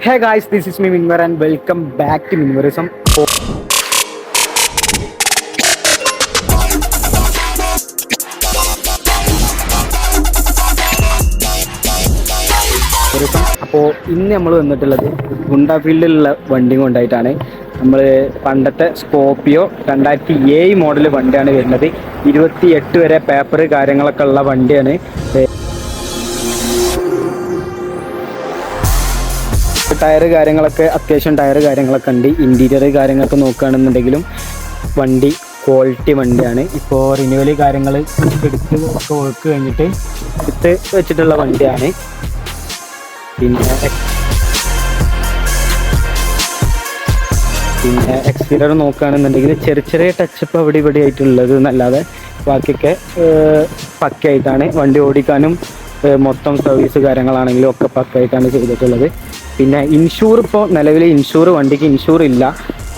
Hey guys, this is me Minwar and welcome back to Minwarism. അപ്പോൾ ഇന്ന് നമ്മൾ വന്നിട്ടുള്ളത് ഗുണ്ട ഫീൽഡിലുള്ള വണ്ടി കൊണ്ടായിട്ടാണ്. നമ്മൾ പണ്ടത്തെ സ്കോർപിയോ 2007 മോഡൽ വണ്ടിയാണ് വരുന്നത്. 28 വരെ പേപ്പർ കാര്യങ്ങളൊക്കെ ഉള്ള വണ്ടിയാണ്. ടയർ കാര്യങ്ങളൊക്കെ അത്യാവശ്യം ടയർ കാര്യങ്ങളൊക്കെ ഉണ്ട്. ഇൻറ്റീരിയർ കാര്യങ്ങളൊക്കെ നോക്കുകയാണെന്നുണ്ടെങ്കിലും വണ്ടി ക്വാളിറ്റി വണ്ടിയാണ്. ഇപ്പോൾ റിന്യൂവൽ കാര്യങ്ങൾ എടുത്ത് ഒക്കെ വർക്ക് കഴിഞ്ഞിട്ട് എടുത്ത് വെച്ചിട്ടുള്ള വണ്ടിയാണ്. പിന്നെ എക്സ്റ്റീരിയർ നോക്കുകയാണെന്നുണ്ടെങ്കിൽ ചെറിയ ചെറിയ ടച്ചപ്പ് അവിടെ ഇവിടെ ആയിട്ടുള്ളത് എന്നല്ലാതെ ബാക്കിയൊക്കെ പക്കയായിട്ടാണ്. വണ്ടി ഓടിക്കാനും മൊത്തം സർവീസ് കാര്യങ്ങളാണെങ്കിലും ഒക്കെ പക്കയായിട്ടാണ് ചെയ്തിട്ടുള്ളത്. പിന്നെ ഇൻഷൂർ ഇപ്പോൾ നിലവിൽ വണ്ടിക്ക് ഇൻഷൂർ ഇല്ല.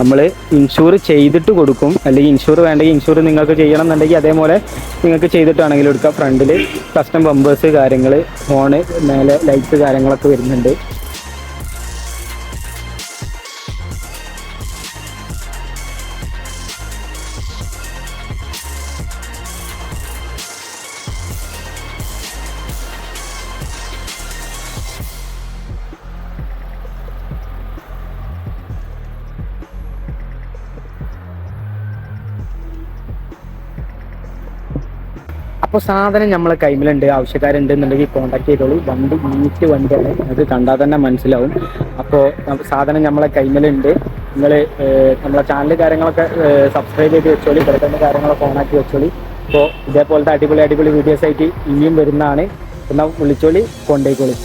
നമ്മൾ ഇൻഷൂർ ചെയ്തിട്ട് കൊടുക്കും. അല്ലെങ്കിൽ ഇൻഷൂർ വേണ്ടെങ്കിൽ ഇൻഷൂർ നിങ്ങൾക്ക് ചെയ്യണം എന്നുണ്ടെങ്കിൽ അതേപോലെ നിങ്ങൾക്ക് ചെയ്തിട്ടാണെങ്കിലും എടുക്കാം. ഫ്രണ്ടിൽ കസ്റ്റം ബമ്പേഴ്സ് കാര്യങ്ങൾ, ഹോണ്, മേലെ ലൈറ്റ്സ് കാര്യങ്ങളൊക്കെ വരുന്നുണ്ട്. അപ്പോൾ സാധനം നമ്മളെ കൈമിലുണ്ട്. ആവശ്യക്കാരുണ്ടെന്നുണ്ടെങ്കിൽ കോൺടാക്ട് ചെയ്തോളൂ. വണ്ടി നീറ്റ് വണ്ടിയാണ്, നിങ്ങൾക്ക് കണ്ടാൽ തന്നെ മനസ്സിലാവും. അപ്പോൾ സാധനം നമ്മളെ കൈമിലുണ്ട്. നിങ്ങൾ നമ്മളെ ചാനൽ കാര്യങ്ങളൊക്കെ സബ്സ്ക്രൈബ് ചെയ്ത് വെച്ചോളി. ഇവിടെ കാര്യങ്ങളൊക്കെ ഓണാക്കി വെച്ചോളി. അപ്പോൾ ഇതേപോലത്തെ അടിപൊളി വീഡിയോസ് ആയിട്ട് ഇനിയും വരുന്നതാണ്. എന്നാൽ വിളിച്ചോളി, കൊണ്ടേക്കോളി.